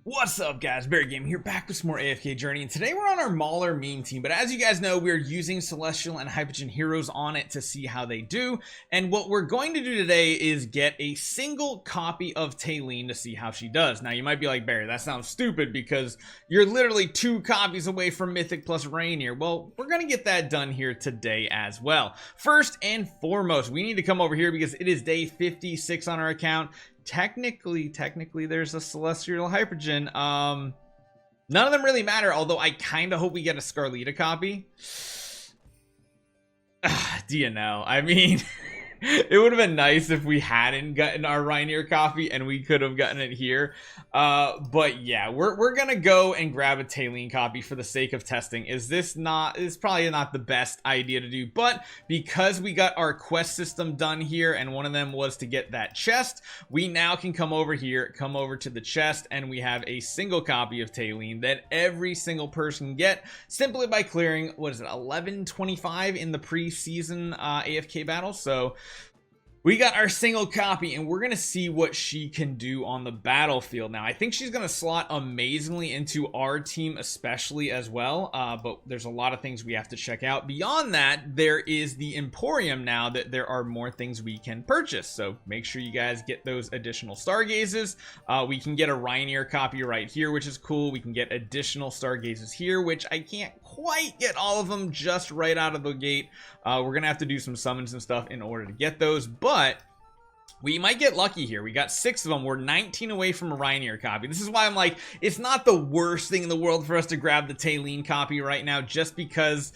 What's up, guys? Barry Game here, back with some more AFK Journey, and today we're on our Mauler meme team. But as you guys know, we're using Celestial and Hypogen heroes on it to see how they do. And what we're going to do today is get a single copy of Talene to see how she does. Now, you might be like, Barry, that sounds stupid because you're literally 2 copies away from Mythic plus Rainier. Well, we're going to get that done here today as well. First and foremost, we need to come over here because it is day 56 on our account. Technically there's a Celestial Hypogen. None of them really matter, although I kind of hope we get a Scarlita copy. Do you know? I mean, it would have been nice if we hadn't gotten our Rainier copy and we could have gotten it here. But yeah, we're gonna go and grab a Talene copy for the sake of testing. It's probably not the best idea to do, but because we got our quest system done here and one of them was to get that chest, we now can come over here, come over to the chest, and we have a single copy of Talene that every single person can get simply by clearing, what is it, 1125 in the preseason AFK battle. So we got our single copy and we're gonna see what she can do on the battlefield. Now, I think she's gonna slot amazingly into our team especially as well, but there's a lot of things we have to check out. Beyond that, there is the Emporium now that there are more things we can purchase, so make sure you guys get those additional stargazes. We can get a Rainier copy right here, which is cool. We can get additional stargazes here, which I can't quite get all of them just right out of the gate. We're gonna have to do some summons and stuff in order to get those, but we might get lucky here. We got 6 of them. We're 19 away from a Rainier copy. This is why I'm like, it's not the worst thing in the world for us to grab the Talene copy right now, just because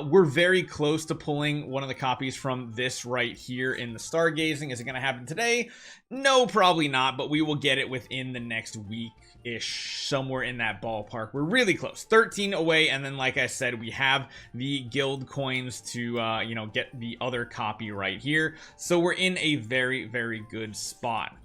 we're very close to pulling one of the copies from this right here in the stargazing. Is it going to happen today? No, probably not, but we will get it within the next week-ish, somewhere in that ballpark. We're really close, 13 away, and then like I said, we have the guild coins to you know, get the other copy right here. So we're in a very, very good spot.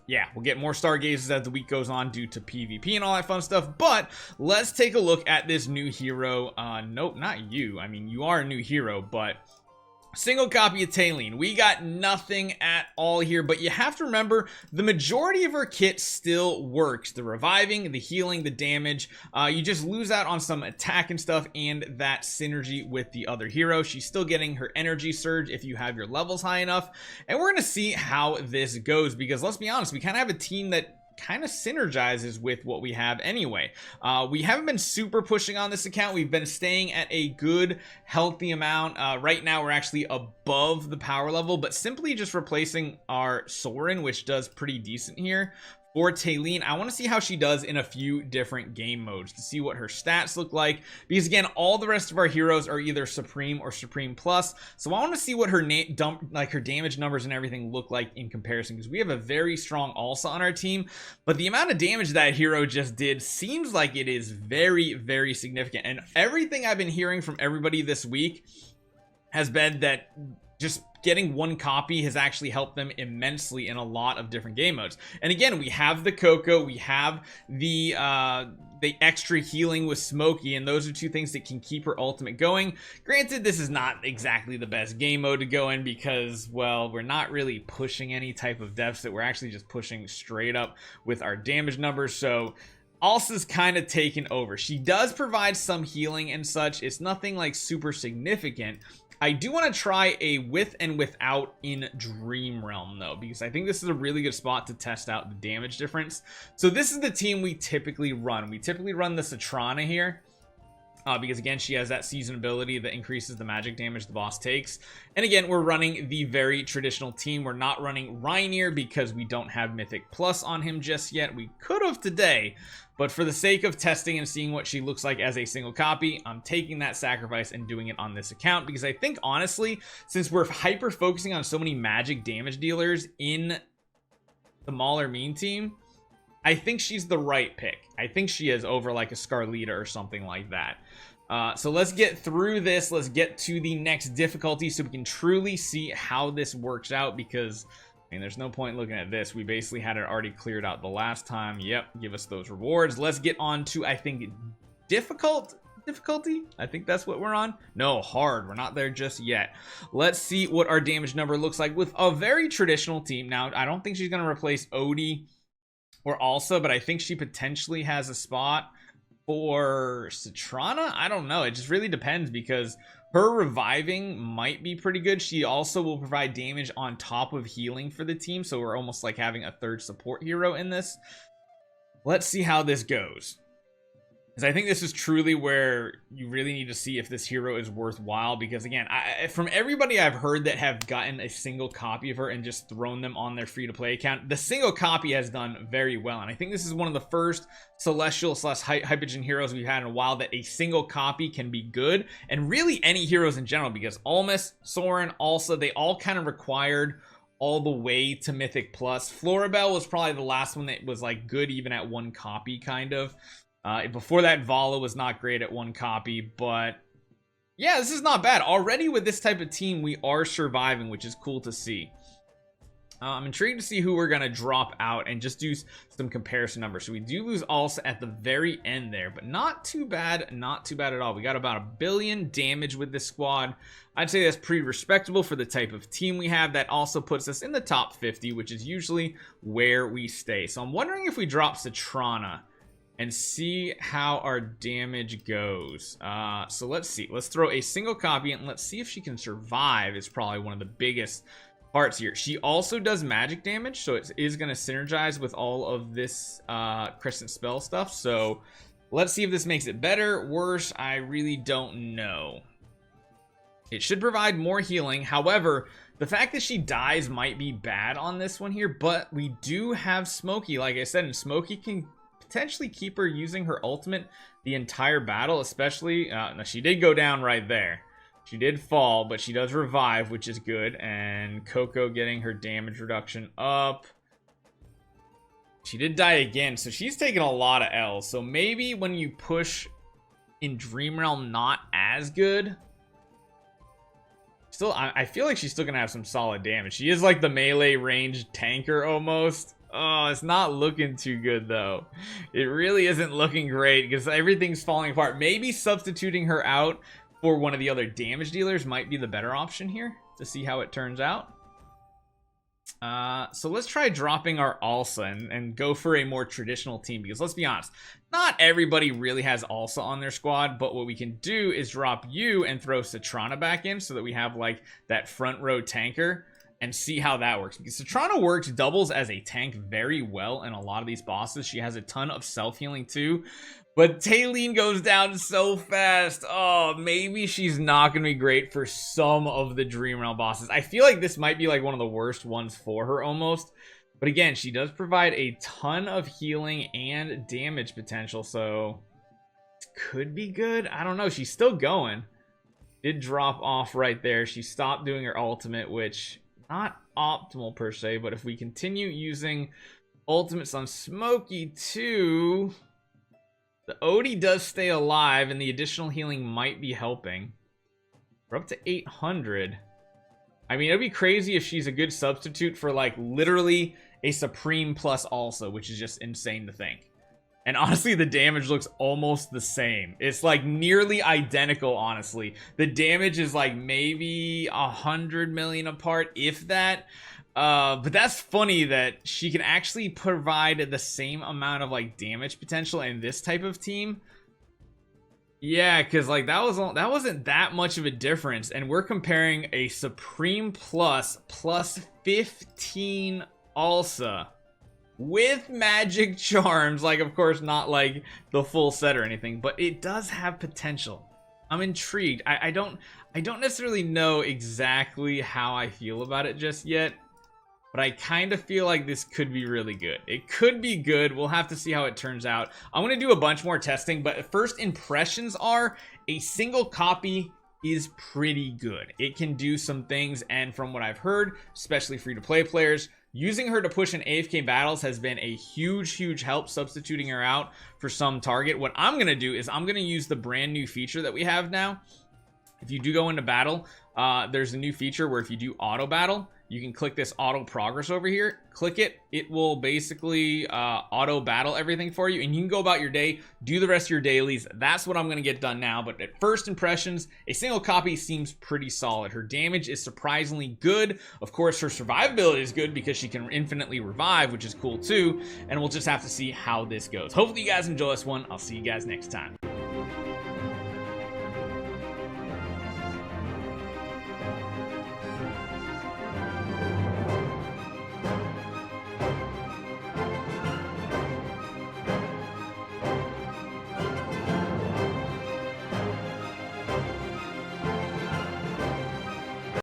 Yeah, we'll get more stargazes as the week goes on due to PvP and all that fun stuff, but let's take a look at this new hero. Nope, not you. I mean, you are a new hero, but single copy of Talene. We got nothing at all here, but you have to remember the majority of her kit still works. The reviving, the healing, the damage. You just lose out on some attack and stuff and that synergy with the other hero. She's still getting her energy surge if you have your levels high enough. And we're going to see how this goes because let's be honest, we kind of have a team that kind of synergizes with what we have anyway. We haven't been super pushing on this account. We've been staying at a good healthy amount. Right now we're actually above the power level, but simply just replacing our Soren, which does pretty decent here. For Talene, I want to see how she does in a few different game modes to see what her stats look like, because again, all the rest of our heroes are either Supreme or Supreme Plus, so I want to see what her her damage numbers and everything look like in comparison, because we have a very strong Alsa on our team, but the amount of damage that hero just did seems like it is very, very significant. And everything I've been hearing from everybody this week has been that just getting 1 copy has actually helped them immensely in a lot of different game modes. And again, we have the Coco, we have the extra healing with Smokey, and those are 2 things that can keep her ultimate going. Granted, this is not exactly the best game mode to go in because, well, we're not really pushing any type of deficit. We're actually just pushing straight up with our damage numbers, so Alsa's kind of taken over. She does provide some healing and such. It's nothing like super significant. I do want to try a with and without in Dream Realm though, because I think this is a really good spot to test out the damage difference. So this is the team we typically run. We typically run the Citrana here. Because again, she has that season ability that increases the magic damage the boss takes. And again, we're running the very traditional team. We're not running Rainier because we don't have Mythic Plus on him just yet. We could have today, but for the sake of testing and seeing what she looks like as a single copy, I'm taking that sacrifice and doing it on this account, because I think honestly, since we're hyper focusing on so many magic damage dealers in the Mauler meme team, I think she's the right pick. I think she is over like a Scarlita or something like that. So let's get through this. Let's get to the next difficulty so we can truly see how this works out, because I mean, there's no point looking at this. We basically had it already cleared out the last time. Yep, give us those rewards. Let's get on to, I think, difficulty. I think that's what we're on. No, hard. We're not there just yet. Let's see what our damage number looks like with a very traditional team. Now, I don't think she's going to replace Odie or also, but I think she potentially has a spot for Citrana. I don't know. It just really depends because her reviving might be pretty good. She also will provide damage on top of healing for the team, so we're almost like having a third support hero in this. Let's see how this goes, because I think this is truly where you really need to see if this hero is worthwhile, because again, from everybody I've heard that have gotten a single copy of her and just thrown them on their free-to-play account, the single copy has done very well, and I think this is one of the first Celestial / Hypogen heroes we've had in a while that a single copy can be good, and really any heroes in general, because Almas, Soren, also, they all kind of required all the way to Mythic Plus. Floribel was probably the last one that was like good even at one copy, kind of. Before that, Vala was not great at one copy, but yeah, this is not bad. Already with this type of team, we are surviving, which is cool to see. I'm intrigued to see who we're going to drop out and just do some comparison numbers. So we do lose also at the very end there, but not too bad, not too bad at all. We got about 1 billion damage with this squad. I'd say that's pretty respectable for the type of team we have. That also puts us in the top 50, which is usually where we stay. So I'm wondering if we drop Citrana and see how our damage goes. So let's see. Let's throw a single copy and let's see if she can survive. Is probably one of the biggest parts here. She also does magic damage, so it is going to synergize with all of this Crescent spell stuff. So let's see if this makes it better, worse. I really don't know. It should provide more healing. However, the fact that she dies might be bad on this one here, but we do have Smokey, like I said, and Smokey can potentially keep her using her ultimate the entire battle, especially no, she did go down right there. She did fall, but she does revive, which is good. And Coco getting her damage reduction up. She did die again, so she's taking a lot of L's. So maybe when you push in Dream Realm, not as good. Still, I feel like she's still gonna have some solid damage. She is like the melee range tanker almost. Oh, it's not looking too good though. It really isn't looking great because everything's falling apart. Maybe substituting her out for one of the other damage dealers might be the better option here to see how it turns out. So let's try dropping our Alsa and go for a more traditional team, because let's be honest, not everybody really has Alsa on their squad, but what we can do is drop you and throw Citrana back in so that we have like that front row tanker and see how that works, because Citrana doubles as a tank very well in a lot of these bosses. She has a ton of self-healing too, but Talene goes down so fast. Oh, maybe she's not gonna be great for some of the Dream Realm bosses. I feel like this might be like one of the worst ones for her almost, but again, she does provide a ton of healing and damage potential, so it could be good. I don't know. She's still going. Did drop off right there. She stopped doing her ultimate, which not optimal per se, but if we continue using ultimates on Smokey too, the Odie does stay alive and the additional healing might be helping. We're up to 800. I mean, it'd be crazy if she's a good substitute for like literally a Supreme plus also, which is just insane to think. And honestly, the damage looks almost the same. It's like nearly identical, honestly. The damage is like maybe 100 million apart, if that. But that's funny that she can actually provide the same amount of like damage potential in this type of team. Yeah, because like that wasn't that much of a difference, and we're comparing a Supreme plus 15 Alsa with magic charms, like of course not like the full set or anything, but it does have potential. I'm intrigued. I don't necessarily know exactly how I feel about it just yet, but I kind of feel like this could be really good. It could be good. We'll have to see how it turns out. I'm going to do a bunch more testing, but first impressions are a single copy is pretty good. It can do some things, and from what I've heard, especially free-to-play players, using her to push in AFK battles has been a huge help, substituting her out for some target. What I'm going to do is I'm going to use the brand new feature that we have now. If you do go into battle, there's a new feature where if you do auto battle, you can click this auto progress over here. Click it. It will basically auto battle everything for you, and you can go about your day, do the rest of your dailies. That's what I'm going to get done now. But at first impressions, a single copy seems pretty solid. Her damage is surprisingly good. Of course, her survivability is good because she can infinitely revive, which is cool too. And we'll just have to see how this goes. Hopefully you guys enjoy this one. I'll see you guys next time.